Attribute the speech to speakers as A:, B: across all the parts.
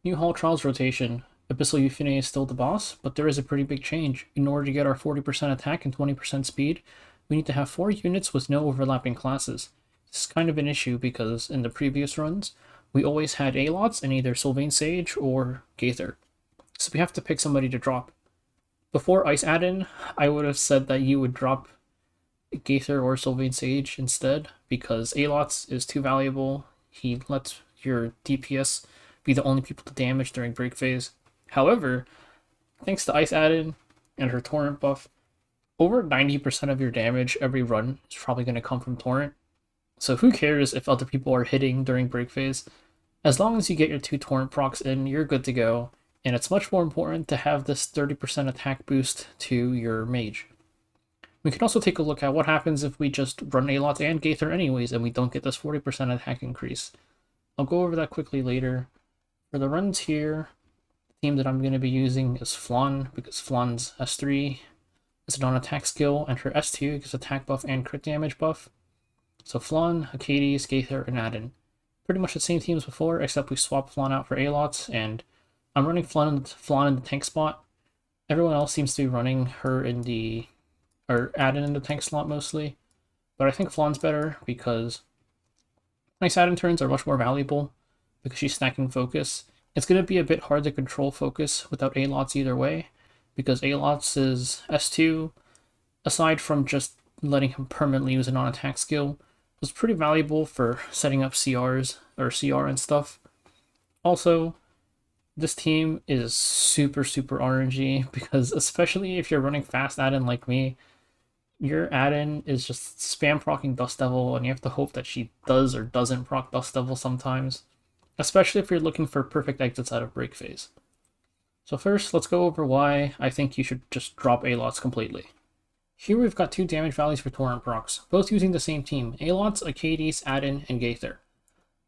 A: New Hall Trials rotation. Abyssal Euphine is still the boss, but there is a pretty big change. In order to get our 40% attack and 20% speed, we need to have 4 units with no overlapping classes. This is kind of an issue because in the previous runs, we always had ALots in either Sylvain Sage or Gaither. So we have to pick somebody to drop. Before Ice Adin, I would have said that you would drop Gaither or Sylvain Sage instead, because ALots is too valuable. He lets your DPS be the only people to damage during break phase. However, thanks to Ice Adin and her Torrent buff, over 90% of your damage every run is probably going to come from Torrent. So who cares if other people are hitting during break phase? As long as you get your 2 Torrent procs in, you're good to go. And it's much more important to have this 30% attack boost to your mage. We can also take a look at what happens if we just run ALots and Gaither anyways and we don't get this 40% attack increase. I'll go over that quickly later. For the runs here, the team that I'm going to be using is Flan, because Flan's S3 is a non-attack skill, and her S2 gives attack buff and crit damage buff. So Flan, Hades, Gaither, and Adin. Pretty much the same team as before, except we swap Flan out for ALots, and I'm running Flan in the tank spot. Everyone else seems to be running her in the Adin in the tank slot mostly, but I think Flan's better because nice Adin turns are much more valuable because she's stacking focus. It's going to be a bit hard to control focus without ALots either way, because ALots is S2, aside from just letting him permanently use a non-attack skill, was pretty valuable for setting up CRs or CR and stuff. Also, this team is super RNG because especially if you're running fast Adin like me, your Adin is just spam procking Dust Devil, and you have to hope that she does or doesn't proc Dust Devil sometimes, especially if you're looking for perfect exits out of break phase. So first, let's go over why I think you should just drop ALots completely. Here we've got 2 damage values for Torrent procs, both using the same team, ALots, Hades, Adin, and Gaither.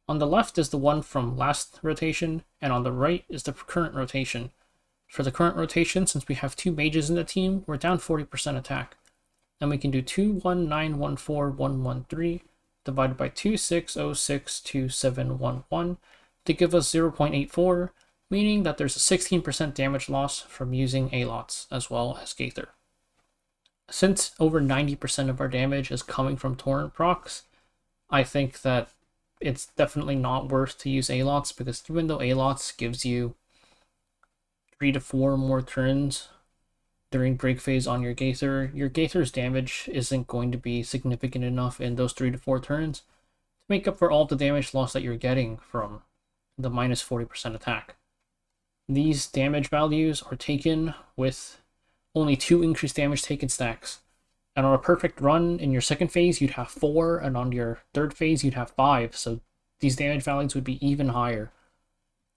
A: On the left is the one from last rotation, and on the right is the current rotation. For the current rotation, since we have 2 mages in the team, we're down 40% attack. And we can do 2191411 divided by 26062711 to give us 0.84, meaning that there's a 16% damage loss from using ALots as well as Gaither. Since over 90% of our damage is coming from Torrent procs, I think that it's definitely not worth to use ALots, because even though ALots gives you 3 to 4 more turns during break phase on your Gaither's damage isn't going to be significant enough in those 3 to 4 turns to make up for all the damage loss that you're getting from the minus 40% attack. These damage values are taken with only 2 increased damage taken stacks. And on a perfect run in your second phase, you'd have 4, and on your third phase, you'd have 5. So these damage values would be even higher.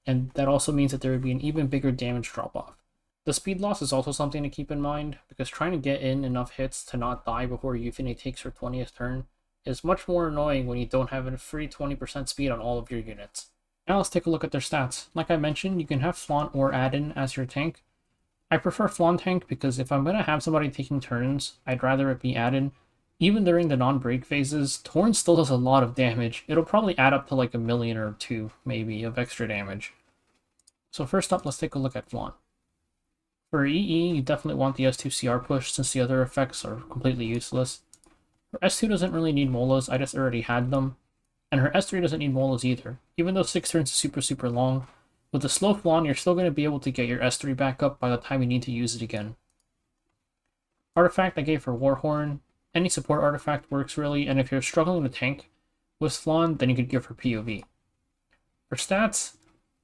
A: And that also means that there would be an even bigger damage drop-off. The speed loss is also something to keep in mind, because trying to get in enough hits to not die before Euphine takes her 20th turn is much more annoying when you don't have a free 20% speed on all of your units. Now let's take a look at their stats. Like I mentioned, you can have Flan or Adin as your tank. I prefer Flan tank because if I'm going to have somebody taking turns, I'd rather it be Adin. Even during the non-break phases, Torn still does a lot of damage. It'll probably add up to like 1 million or 2, maybe, of extra damage. So first up, let's take a look at Flan. For EE, you definitely want the S2 CR push, since the other effects are completely useless. Her S2 doesn't really need Molas, I just already had them. And her S3 doesn't need Molas either. Even though 6 turns is super long, with the slow Flan, you're still going to be able to get your S3 back up by the time you need to use it again. Artifact I gave her Warhorn. Any support artifact works really, and if you're struggling to tank with Flan, then you could give her POV. For stats,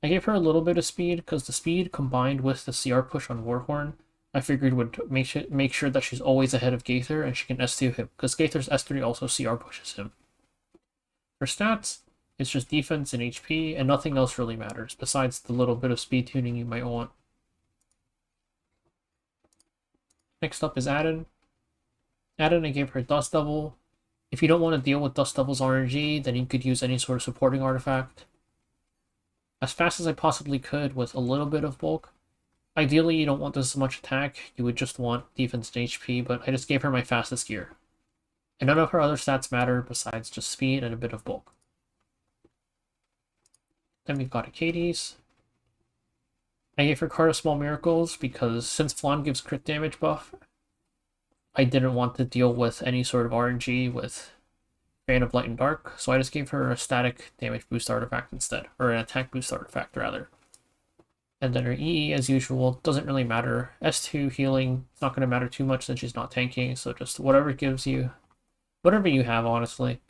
A: I gave her a little bit of speed, because the speed combined with the CR push on Warhorn, I figured would make sure that she's always ahead of Gaither and she can S2 him, because Gaither's S3 also CR pushes him. For stats, it's just defense and HP, and nothing else really matters, besides the little bit of speed tuning you might want. Next up is Adin. Adin, I gave her Dust Devil. If you don't want to deal with Dust Devil's RNG, then you could use any sort of supporting artifact. As fast as I possibly could with a little bit of bulk. Ideally, you don't want this much attack, you would just want defense and HP, but I just gave her my fastest gear. And none of her other stats matter besides just speed and a bit of bulk. Then we've got Hades. I gave her Card of Small Miracles because since Flan gives crit damage buff, I didn't want to deal with any sort of RNG with Fan of Light and Dark, so I just gave her a static damage boost artifact instead, or an attack boost artifact rather. And then her EE, as usual, doesn't really matter. S2 healing, it's not going to matter too much since she's not tanking, so just whatever gives you, whatever you have, honestly.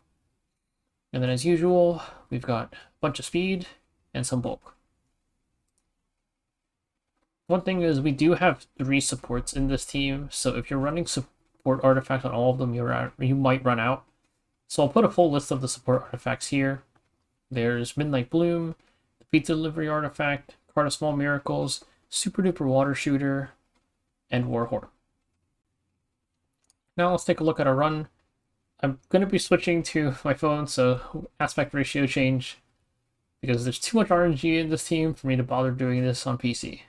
A: And then as usual, we've got a bunch of speed and some bulk. One thing is we do have 3 supports in this team, so if you're running support artifacts on all of them, you might run out. So I'll put a full list of the support artifacts here. There's Midnight Bloom, the Pizza Delivery Artifact, Card of Small Miracles, Super Duper Water Shooter, and Warhorn. Now let's take a look at our run. I'm going to be switching to my phone, so aspect ratio change, because there's too much RNG in this team for me to bother doing this on PC.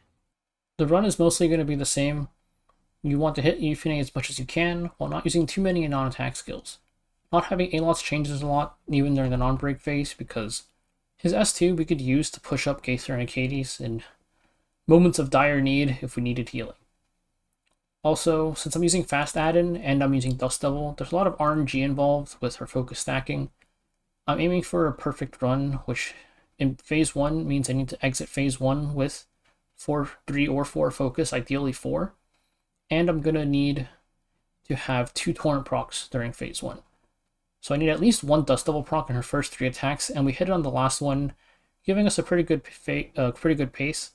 A: The run is mostly going to be the same. You want to hit Euphony as much as you can, while not using too many non-attack skills. Not having ALots changes a lot, even during the non-break phase, because his S2 we could use to push up Gaither and Acades in moments of dire need if we needed healing. Also, since I'm using Fast Adin and I'm using Dust Devil, there's a lot of RNG involved with her focus stacking. I'm aiming for a perfect run, which in phase 1 means I need to exit phase 1 with 3 or 4 focus, ideally 4. And I'm going to need to have 2 Torrent procs during phase 1. So I need at least 1 Dust Devil proc in her first 3 attacks, and we hit it on the last one, giving us a pretty good pace.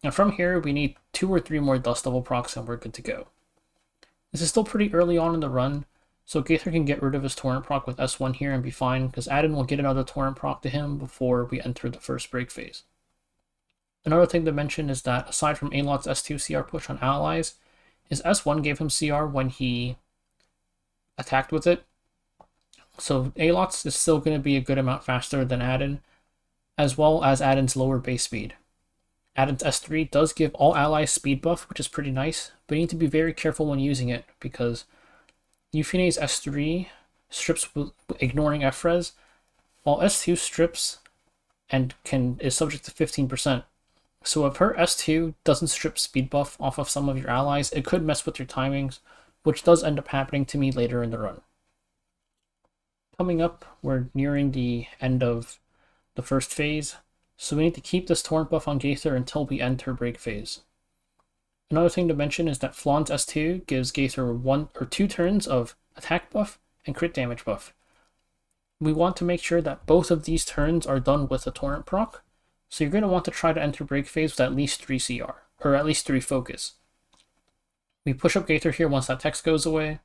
A: And from here, we need 2 or 3 more Dust Devil procs and we're good to go. This is still pretty early on in the run, so Gaither can get rid of his Torrent proc with S1 here and be fine, because Adin will get another Torrent proc to him before we enter the first break phase. Another thing to mention is that aside from ALots S2 CR push on allies, his S1 gave him CR when he attacked with it. So ALots is still going to be a good amount faster than Adin, as well as Adin's lower base speed. Adin's S3 does give all allies speed buff, which is pretty nice, but you need to be very careful when using it, because Euphene's S3 strips with ignoring F-res, while S2 strips and is subject to 15%. So if her S2 doesn't strip speed buff off of some of your allies, it could mess with your timings, which does end up happening to me later in the run. Coming up, we're nearing the end of the first phase, so we need to keep this Torrent buff on Gaither until we enter break phase. Another thing to mention is that Flan's S2 gives Gaither 1 or 2 turns of attack buff and crit damage buff. We want to make sure that both of these turns are done with a Torrent proc, so you're going to want to try to enter break phase with at least 3 CR, or at least 3 focus. We push up Gaither here once that text goes away,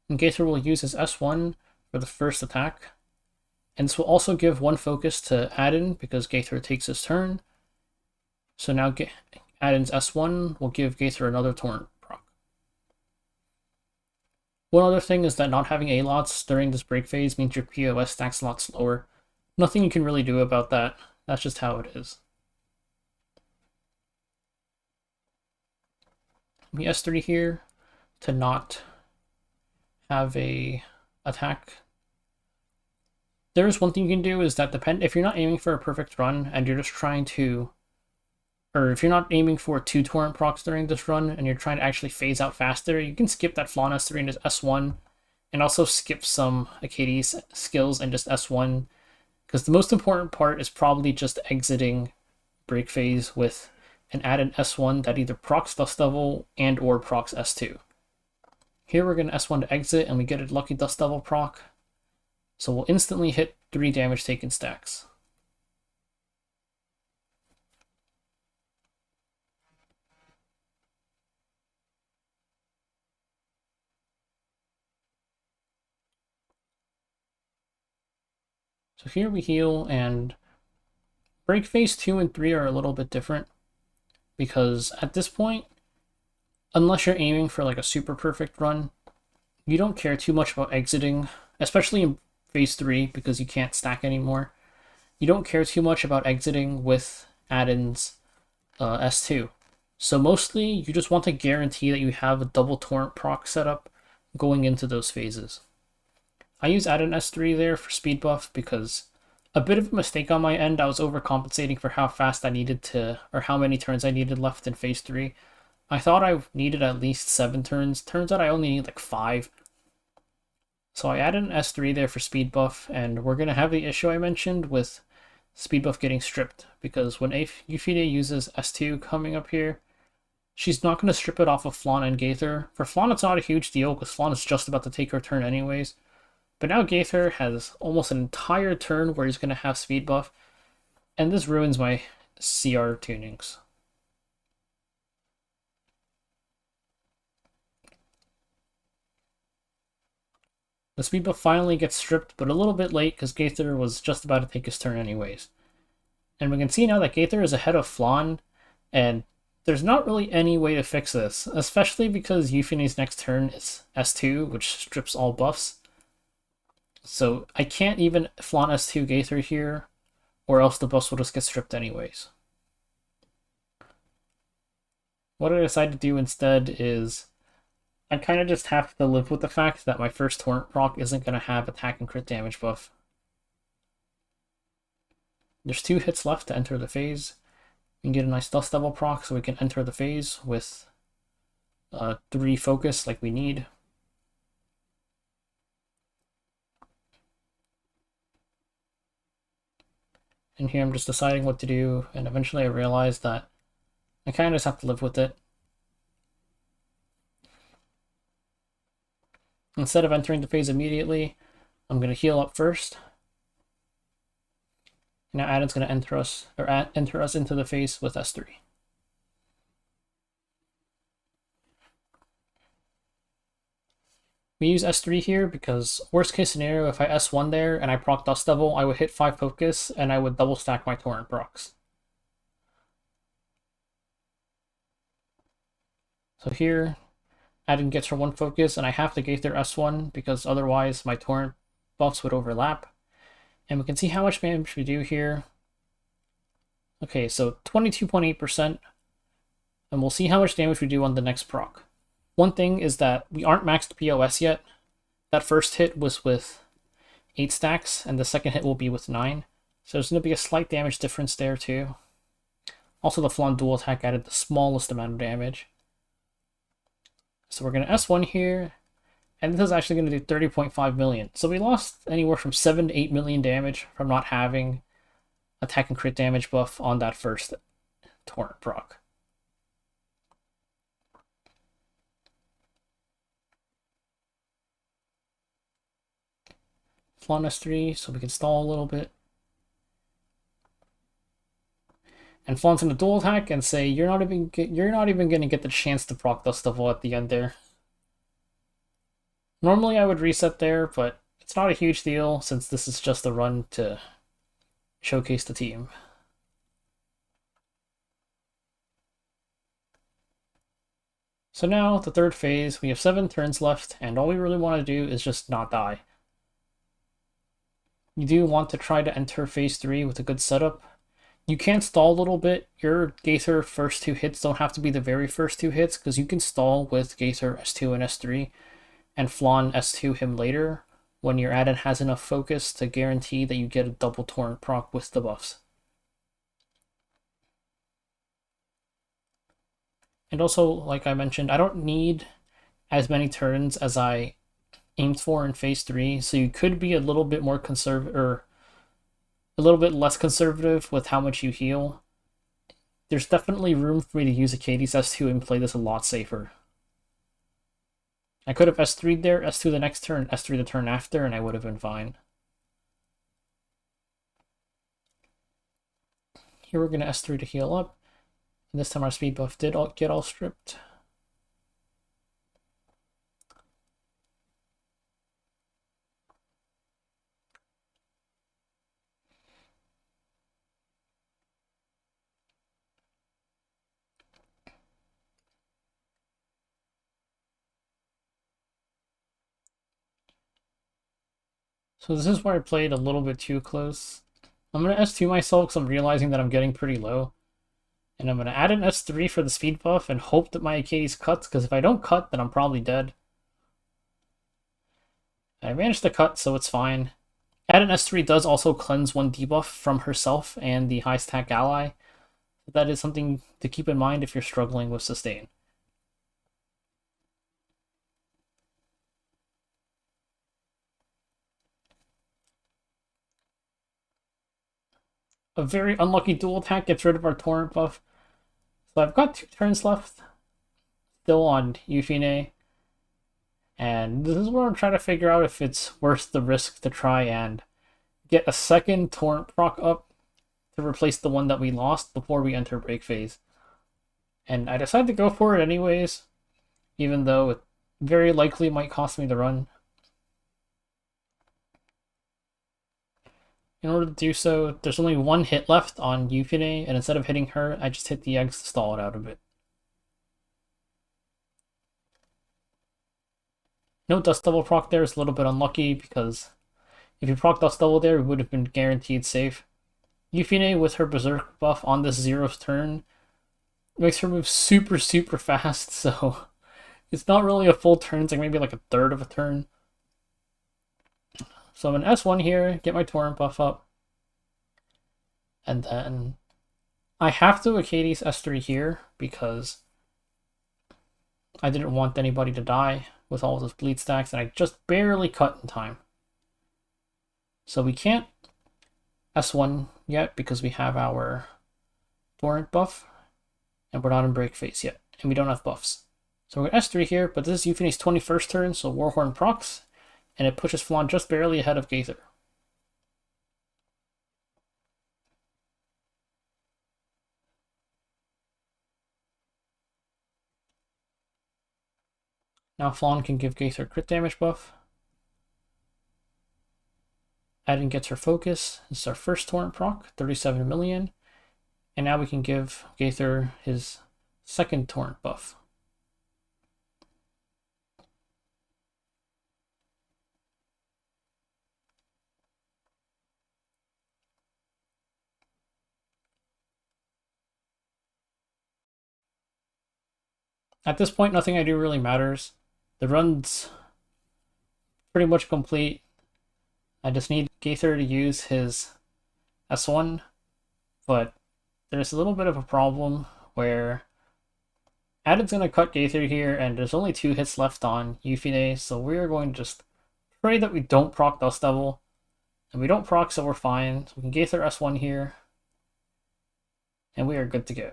A: and Gaither will use his S1 for the first attack, and this will also give 1 focus to Adin because Gaither takes his turn. So now Adin's S1 will give Gaither another Torrent proc. One other thing is that not having ALots during this break phase means your POS stacks a lot slower. Nothing you can really do about that. That's just how it is. We S3 here to not have a attack. There's one thing you can do is that if you're not aiming for a perfect run and you're just trying to, or if you're not aiming for 2 Torrent procs during this run and you're trying to actually phase out faster, you can skip that Flan S3 and just S1, and also skip some Acades skills and just S1, because the most important part is probably just exiting break phase with an Adin S1 that either procs Dust Devil and or procs S2. Here we're going to S1 to exit and we get a lucky Dust Devil proc. So we'll instantly hit 3 damage taken stacks. So here we heal, and break phase 2 and 3 are a little bit different, because at this point, unless you're aiming for like a super perfect run, you don't care too much about exiting, especially in phase 3 because you can't stack anymore. You don't care too much about exiting with Adin's S2. So mostly you just want to guarantee that you have a double Torrent proc setup going into those phases. I use Adin S3 there for speed buff because A bit of a mistake on my end. I was overcompensating for how fast I needed to, or how many turns I needed left in phase 3. I thought I needed at least 7 turns. Turns out I only need like 5. So I added an S3 there for speed buff, and we're going to have the issue I mentioned with speed buff getting stripped, because when Euphenia uses S2 coming up here, she's not going to strip it off of Flan and Gaither. For Flan, it's not a huge deal, because Flan is just about to take her turn anyways. But now Gaither has almost an entire turn where he's going to have speed buff, and this ruins my CR tunings. The speed buff finally gets stripped, but a little bit late because Gaither was just about to take his turn anyways. And we can see now that Gaither is ahead of Flan, and there's not really any way to fix this, especially because Euphenia's next turn is S2, which strips all buffs. So I can't even Flan S2 Gaither here, or else the buffs will just get stripped anyways. What I decided to do instead is I kind of just have to live with the fact that my first Torrent proc isn't going to have attack and crit damage buff. There's 2 hits left to enter the phase. We can get a nice Dust Devil proc so we can enter the phase with 3 focus like we need. And here I'm just deciding what to do, and eventually I realized that I kind of just have to live with it. Instead of entering the phase immediately, I'm going to heal up first. Now Adin's going to enter us into the phase with S3. We use S3 here because worst case scenario, if I S1 there and I proc Dust Devil, I would hit 5 focus and I would double stack my Torrent procs. So here, Adin gets her 1 focus, and I have to Gaither S1 because otherwise my Torrent buffs would overlap. And we can see how much damage we do here. Okay, so 22.8%, and we'll see how much damage we do on the next proc. One thing is that we aren't maxed POS yet. That first hit was with 8 stacks, and the second hit will be with 9. So there's going to be a slight damage difference there too. Also, the Flan dual attack added the smallest amount of damage. So we're going to S1 here, and this is actually going to do 30.5 million. So we lost anywhere from 7 to 8 million damage from not having attack and crit damage buff on that first Torrent proc. Flan S3, so we can stall a little bit. And Flan's in a dual attack and say you're not even going to get the chance to proc Dust Devil at the end there. Normally I would reset there, but it's not a huge deal since this is just a run to showcase the team. So now, the third phase, we have 7 turns left, and all we really want to do is just not die. You do want to try to enter phase 3 with a good setup. You can stall a little bit. Your Gaither first 2 hits don't have to be the very first 2 hits, because you can stall with Gaither S2 and S3, and Flan S2 him later, when your Adin has enough focus to guarantee that you get a double Torrent proc with the buffs. And also, like I mentioned, I don't need as many turns as I aimed for in phase 3, so you could be a little bit more conservative, or a little bit less conservative with how much you heal. There's definitely room for me to use Achades S2 and play this a lot safer. I could have S3'd there, S2 the next turn, S3 the turn after, and I would have been fine. Here we're going to S3 to heal up. And this time our speed buff did get all stripped. So this is where I played a little bit too close. I'm going to S2 myself because I'm realizing that I'm getting pretty low. And I'm going to add an S3 for the speed buff and hope that my Achades cuts, because if I don't cut, then I'm probably dead. I managed to cut, so it's fine. Adin S3 does also cleanse one debuff from herself and the high stack ally. That is something to keep in mind if you're struggling with sustain. A very unlucky dual attack gets rid of our torrent buff. So I've got 2 turns left, still on Euphine. And this is where I'm trying to figure out if it's worth the risk to try and get a second torrent proc up to replace the one that we lost before we enter break phase. And I decided to go for it anyways, even though it very likely might cost me the run. In order to do so, there's only 1 hit left on Euphine, and instead of hitting her, I just hit the eggs to stall it out a bit. No Dust Devil proc there is a little bit unlucky, because if you proc Dust Devil there, we would have been guaranteed safe. Euphine, with her Berserk buff on this 0th turn, makes her move super, super fast, so it's not really a full turn, it's like maybe like a third of a turn. So I'm an S1 here, get my torrent buff up. And then I have to Acades S3 here because I didn't want anybody to die with all those bleed stacks, and I just barely cut in time. So we can't S1 yet because we have our torrent buff, and we're not in break phase yet, and we don't have buffs. So we're S3 here, but this is Euphane's 21st turn, so Warhorn procs, and it pushes Flan just barely ahead of Gaither. Now Flan can give Gaither crit damage buff. Adin gets her focus. This is our first torrent proc, 37 million. And now we can give Gaither his second torrent buff. At this point, nothing I do really matters. The run's pretty much complete. I just need Gaither to use his S1, but there's a little bit of a problem where Adin's going to cut Gaither here, and there's only 2 hits left on Euphine, so we're going to just pray that we don't proc Dust Devil, and we don't proc, so we're fine. So we can Gaither S1 here, and we are good to go.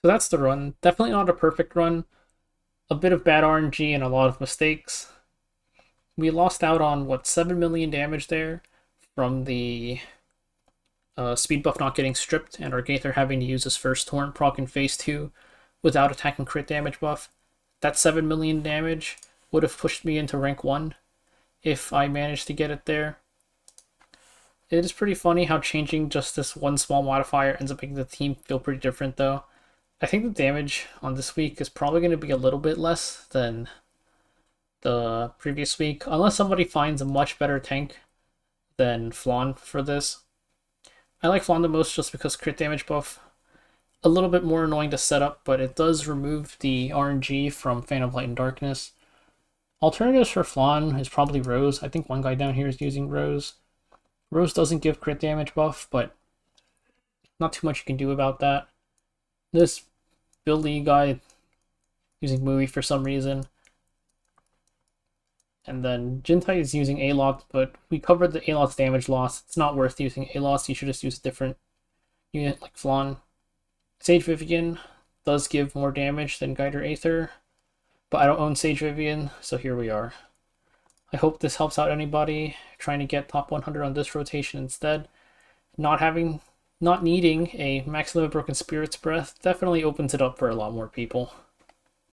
A: So that's the run. Definitely not a perfect run. A bit of bad RNG and a lot of mistakes. We lost out on, what, 7 million damage there from the speed buff not getting stripped, and our Gaither having to use his first torrent proc in phase 2 without attacking crit damage buff. That 7 million damage would have pushed me into rank 1 if I managed to get it there. It is pretty funny how changing just this one small modifier ends up making the team feel pretty different, though. I think the damage on this week is probably going to be a little bit less than the previous week, unless somebody finds a much better tank than Flan for this. I like Flan the most just because crit damage buff, a little bit more annoying to set up, but it does remove the RNG from Phantom Light and Darkness. Alternatives for Flan is probably Rose. I think one guy down here is using Rose. Rose doesn't give crit damage buff, but not too much you can do about that. This Billy guy using Mooey for some reason. And then Jintai is using ALots, but we covered the ALots damage loss. It's not worth using ALots. You should just use a different unit like Flan. Sage Vivian does give more damage than Gaither Aether, but I don't own Sage Vivian, so here we are. I hope this helps out anybody trying to get top 100 on this rotation instead. Not needing a Max Limit Broken Spirit's Breath definitely opens it up for a lot more people.